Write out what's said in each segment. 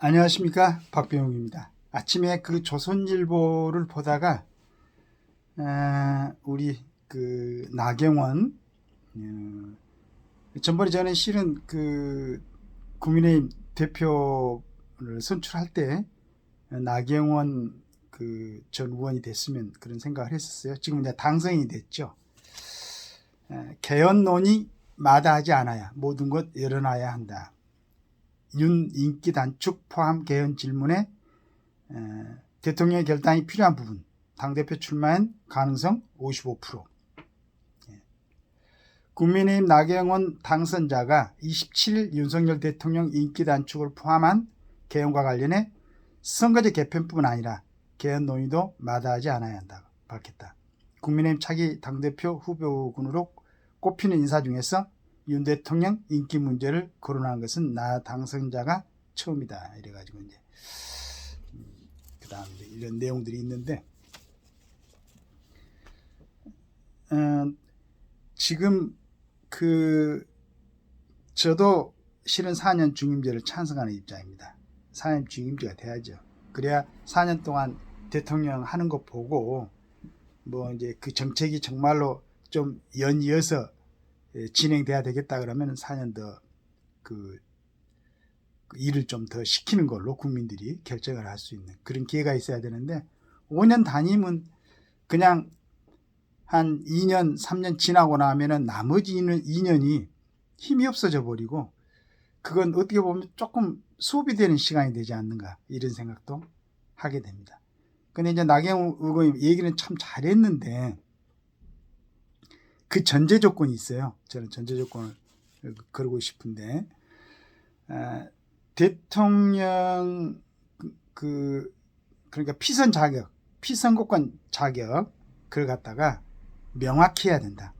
안녕하십니까, 박병욱입니다. 아침에 그 조선일보를 보다가 우리 그 나경원 전번에 저는 실은 그 국민의힘 대표를 선출할 때 나경원 그 전 의원이 됐으면 그런 생각을 했었어요. 지금 이제 당선이 됐죠. 개헌론이 마다하지 않아야 모든 것 열어놔야 한다. 윤 인기 단축 포함 개헌 질문에 대통령의 결단이 필요한 부분, 당대표 출마한 가능성 55%. 국민의힘 나경원 당선자가 27일 윤석열 대통령 인기 단축을 포함한 개헌과 관련해 선거제 개편뿐만 아니라 개헌 논의도 마다하지 않아야 한다고 밝혔다. 국민의힘 차기 당대표 후보군으로 꼽히는 인사 중에서 윤 대통령 인기 문제를 거론한 것은 나 당선자가 처음이다. 이래가지고 이제 그다음 이런 내용들이 있는데 지금 그 저도 실은 4년 중임제를 찬성하는 입장입니다. 4년 중임제가 돼야죠. 그래야 4년 동안 대통령 하는 거 보고 뭐 이제 그 정책이 정말로 좀 연이어서 진행돼야 되겠다 그러면 4년 더 그 일을 좀 더 시키는 걸로 국민들이 결정을 할 수 있는 그런 기회가 있어야 되는데 5년 단임은 그냥 한 2년 3년 지나고 나면은 나머지 2년이 힘이 없어져 버리고 그건 어떻게 보면 조금 소비되는 시간이 되지 않는가 이런 생각도 하게 됩니다. 근데 이제 나경원 의원이 얘기는 참 잘했는데 그 전제 조건이 있어요. 저는 전제 조건을 걸고 싶은데 대통령 그러니까 피선 자격, 피선거권 자격 그걸 갖다가 명확히 해야 된다.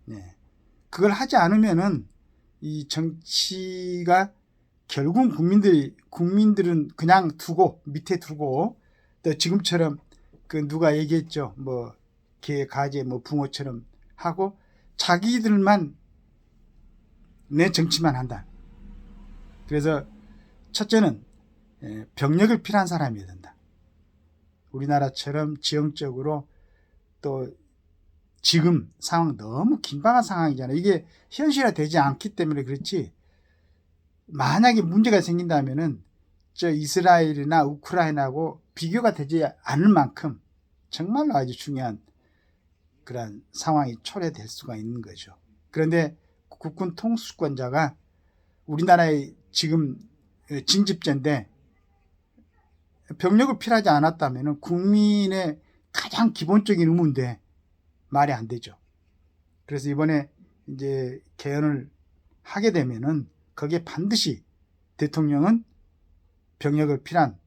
네. 그걸 하지 않으면은 이 정치가 결국 국민들은 그냥 두고 밑에 두고 또 지금처럼 그 누가 얘기했죠. 뭐 개, 가재, 뭐 붕어처럼 하고 자기들만 내 정치만 한다. 그래서 첫째는 병력을 필요한 사람이어야 된다. 우리나라처럼 지형적으로 또 지금 상황 너무 긴박한 상황이잖아요. 이게 현실화되지 않기 때문에 그렇지 만약에 문제가 생긴다면은 저 이스라엘이나 우크라이나하고 비교가 되지 않을 만큼 정말로 아주 중요한 그런 상황이 초래될 수가 있는 거죠. 그런데 국군 통수권자가 우리나라의 지금 진집제인데 병력을 필요하지 않았다면 국민의 가장 기본적인 의무인데 말이 안 되죠. 그래서 이번에 이제 개헌을 하게 되면은 거기에 반드시 대통령은 병력을 필요한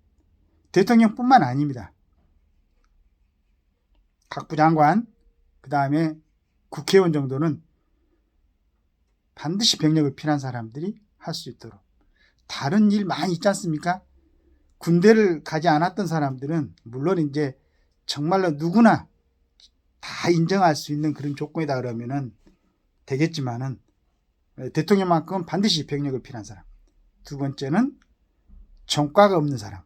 대통령뿐만 아닙니다. 각부 장관 그 다음에 국회의원 정도는 반드시 병력을 필요한 사람들이 할 수 있도록 다른 일 많이 있지 않습니까? 군대를 가지 않았던 사람들은 물론 이제 정말로 누구나 다 인정할 수 있는 그런 조건이다 그러면은 되겠지만은 대통령만큼은 반드시 병력을 필요한 사람. 두 번째는 전과가 없는 사람.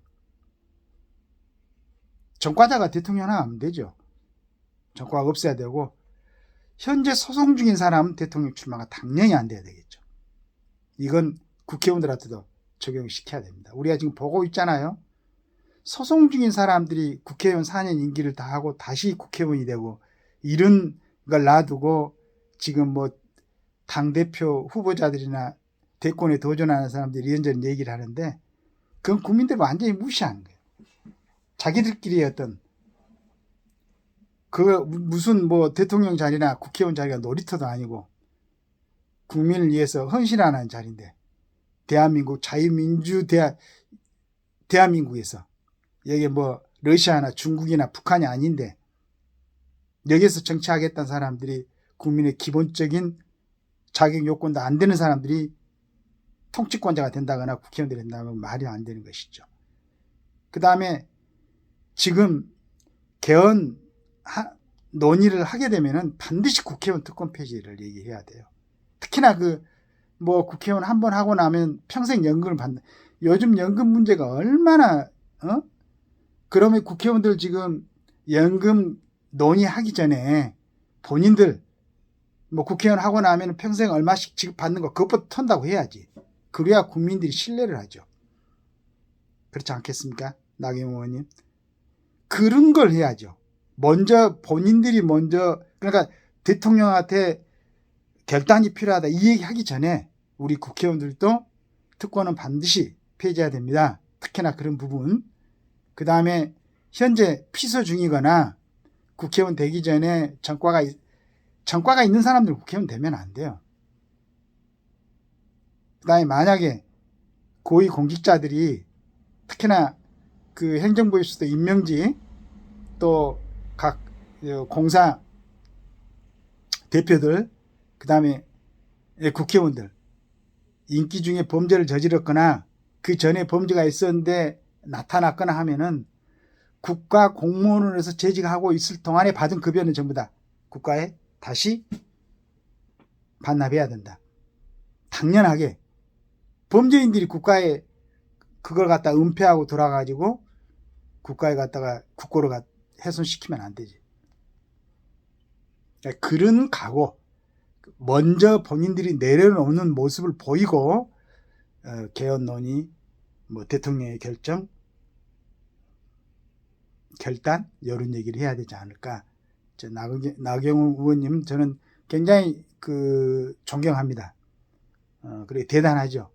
전과자가 대통령 하면 안 되죠. 전과가 없어야 되고 현재 소송 중인 사람은 대통령 출마가 당연히 안 돼야 되겠죠. 이건 국회의원들한테도 적용시켜야 됩니다. 우리가 지금 보고 있잖아요. 소송 중인 사람들이 국회의원 4년 임기를 다 하고 다시 국회의원이 되고 이런 걸 놔두고 지금 뭐 당대표 후보자들이나 대권에 도전하는 사람들이 이런저런 얘기를 하는데 그건 국민들 완전히 무시하는 거예요. 자기들끼리 어떤 그 무슨 뭐 대통령 자리나 국회의원 자리가 놀이터도 아니고 국민을 위해서 헌신하는 자리인데 대한민국 자유민주 대한민국에서 여기 뭐 러시아나 중국이나 북한이 아닌데 여기서 정치하겠다는 사람들이 국민의 기본적인 자격 요건도 안 되는 사람들이 통치권자가 된다거나 국회의원들이 된다면 말이 안 되는 것이죠. 그 다음에 지금 개헌 논의를 하게 되면은 반드시 국회의원 특권 폐지를 얘기해야 돼요. 특히나 그 뭐 국회의원 한 번 하고 나면 평생 연금을 받는 요즘 연금 문제가 얼마나 그러면 국회의원들 지금 연금 논의하기 전에 본인들 뭐 국회의원 하고 나면 평생 얼마씩 지급받는 거 그것부터 턴다고 해야지. 그래야 국민들이 신뢰를 하죠. 그렇지 않겠습니까? 나경원 의원님. 그런 걸 해야죠. 먼저 본인들이 먼저 그러니까 대통령한테 결단이 필요하다 이 얘기하기 전에 우리 국회의원들도 특권은 반드시 폐지해야 됩니다. 특히나 그런 부분. 그 다음에 현재 피서 중이거나 국회의원 되기 전에 전과가 있는 사람들 국회의원 되면 안 돼요. 그 다음에 만약에 고위공직자들이 특히나 그 행정부에서도 임명직 또 각 공사 대표들 그 다음에 국회의원들 인기 중에 범죄를 저질렀거나 그 전에 범죄가 있었는데 나타났거나 하면은 국가 공무원으로서 재직하고 있을 동안에 받은 급여는 전부 다 국가에 다시 반납해야 된다. 당연하게 범죄인들이 국가에 그걸 갖다 은폐하고 돌아가지고 국가에 갖다가 국고로 훼손시키면 안 되지. 그런 각오 먼저 본인들이 내려놓는 모습을 보이고 개헌 논의 뭐 대통령의 결단 이런 얘기를 해야 되지 않을까. 나경원 의원님 저는 굉장히 존경합니다. 그리고 대단하죠.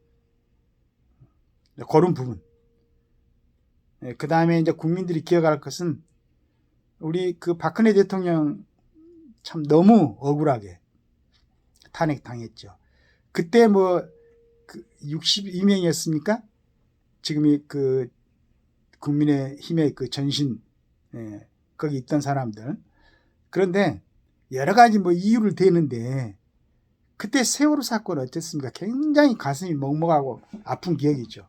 그런 부분. 그 다음에 이제 국민들이 기억할 것은 우리 박근혜 대통령 참 너무 억울하게 탄핵당했죠. 그때 뭐 62명이었습니까? 지금이 국민의힘의 전신 거기 있던 사람들. 그런데 여러 가지 뭐 이유를 대는데 그때 세월호 사건 어땠습니까? 굉장히 가슴이 먹먹하고 아픈 기억이죠.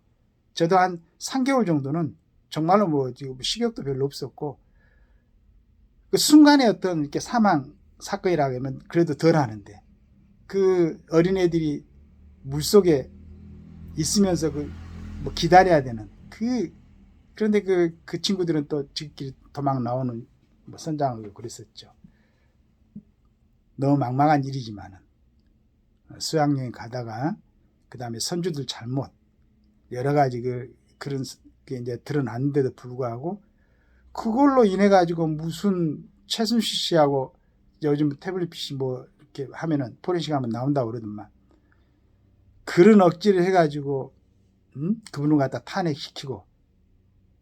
저도 한 3개월 정도는 정말로 뭐 지금 식욕도 별로 없었고 그 순간에 어떤 이렇게 사망 사건이라고 하면 그래도 덜 하는데 그 어린애들이 물속에 있으면서 뭐 기다려야 되는 그런데 그 친구들은 또 지들끼리 도망 나오는 뭐 선장을 그랬었죠. 너무 막막한 일이지만은 수학여행 가다가 그 다음에 선주들 잘못 여러 가지 그런 게 이제 드러났는데도 불구하고 그걸로 인해 가지고 무슨 최순실 씨하고 요즘 태블릿 PC 뭐 이렇게 하면은 포렌식 하면 나온다고 그러더만 그런 억지를 해가지고 그분을 갖다 탄핵시키고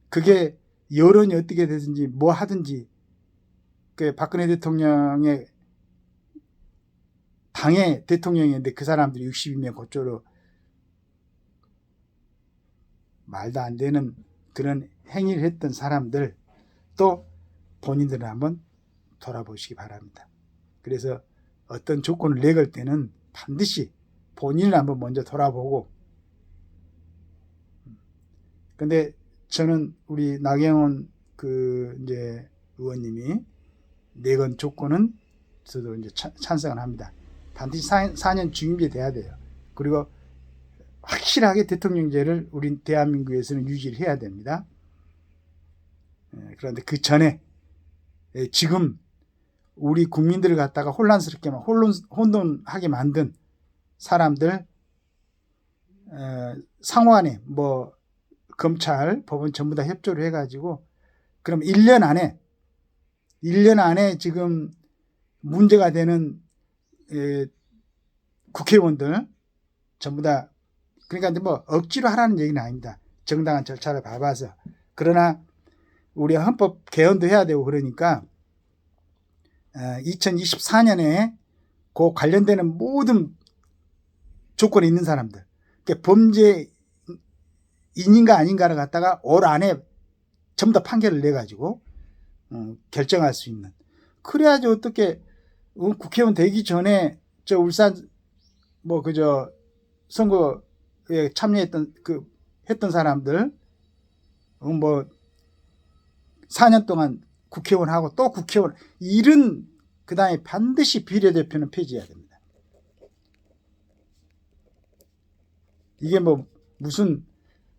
그게 여론이 어떻게 되든지 뭐 하든지 박근혜 대통령의 당의 대통령인데 그 사람들이 62명 고조로 말도 안 되는 그런 행위를 했던 사람들 또 본인들을 한번 돌아보시기 바랍니다. 그래서 어떤 조건을 내걸 때는 반드시 본인을 한번 먼저 돌아보고 근데 저는 우리 나경원 이제 의원님이 내건 조건은 저도 이제 찬성을 합니다. 반드시 4년 중임제 돼야 돼요. 그리고 확실하게 대통령제를 우리 대한민국에서는 유지를 해야 됩니다. 그런데 그 전에 지금 우리 국민들을 갖다가 혼란스럽게 혼돈하게 만든 사람들 상호간에 뭐 검찰, 법원 전부 다 협조를 해가지고 그럼 1년 안에 지금 문제가 되는 국회의원들 전부 다 그러니까 뭐 억지로 하라는 얘기는 아닙니다. 정당한 절차를 밟아서. 그러나 우리 헌법 개헌도 해야 되고 그러니까 2024년에 그 관련되는 모든 조건이 있는 사람들 그러니까 범죄인인가 아닌가를 갖다가 올 안에 전부 다 판결을 내가지고 결정할 수 있는 그래야지 어떻게 국회의원 되기 전에 저 울산 뭐 선거에 참여했던 했던 사람들 뭐 4년 동안 국회의원하고 또 국회의원 이런 그 다음에 반드시 비례대표는 폐지해야 됩니다. 이게 뭐 무슨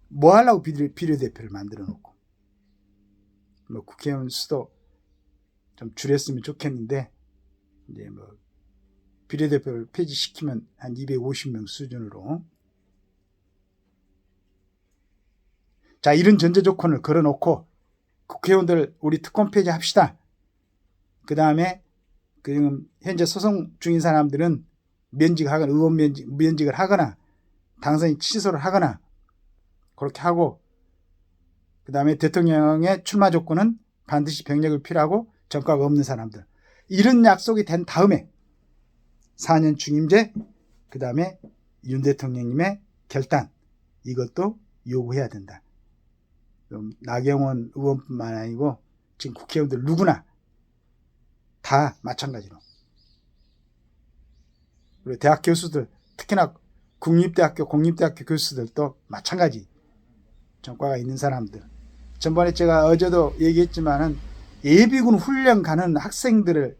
뭐 하려고 비례대표를 만들어 놓고. 뭐 국회의원 수도 좀 줄였으면 좋겠는데, 이제 뭐 비례대표를 폐지시키면 한 250명 수준으로. 자, 이런 전제 조건을 걸어놓고 국회의원들 우리 특권 폐지합시다. 그 다음에 현재 소송 중인 사람들은 면직하거나 의원 면직을 하거나 당선인 취소를 하거나 그렇게 하고, 그 다음에 대통령의 출마 조건은 반드시 병력을 필요하고 전과가 없는 사람들, 이런 약속이 된 다음에 4년 중임제, 그 다음에 윤 대통령님의 결단, 이것도 요구해야 된다. 나경원 의원뿐만 아니고 지금 국회의원들 누구나 다 마찬가지로, 그리고 대학 교수들, 특히나 국립대학교, 공립대학교 교수들도 마찬가지, 전과가 있는 사람들. 전번에 제가 어제도 얘기했지만은 예비군 훈련 가는 학생들을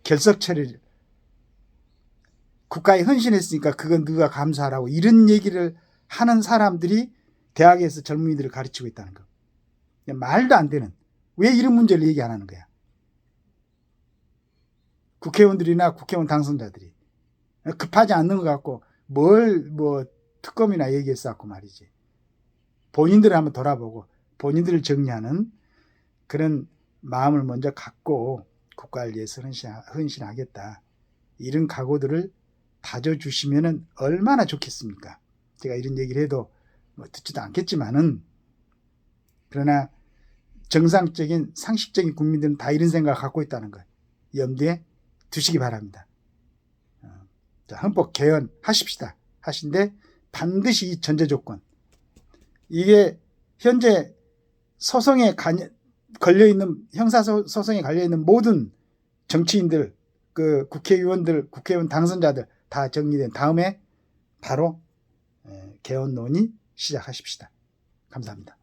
결석 처리를 국가에 헌신했으니까 그건 누가 감사하라고, 이런 얘기를 하는 사람들이 대학에서 젊은이들을 가르치고 있다는 거. 말도 안 되는, 왜 이런 문제를 얘기 안 하는 거야? 국회의원들이나 국회의원 당선자들이 급하지 않는 것 같고 뭐 특검이나 얘기했었고 말이지. 본인들을 한번 돌아보고 본인들을 정리하는 그런 마음을 먼저 갖고 국가를 위해서 헌신하겠다, 이런 각오들을 다져주시면 얼마나 좋겠습니까? 제가 이런 얘기를 해도 뭐 듣지도 않겠지만은, 그러나 정상적인 상식적인 국민들은 다 이런 생각을 갖고 있다는 걸 염두에 두시기 바랍니다. 자, 헌법 개헌하십시다. 하신데 반드시 이 전제 조건, 이게 현재 소송에 걸려있는, 형사소송에 걸려있는 모든 정치인들, 그 국회의원들, 국회의원 당선자들 다 정리된 다음에 바로 개헌 논의 시작하십시다. 감사합니다.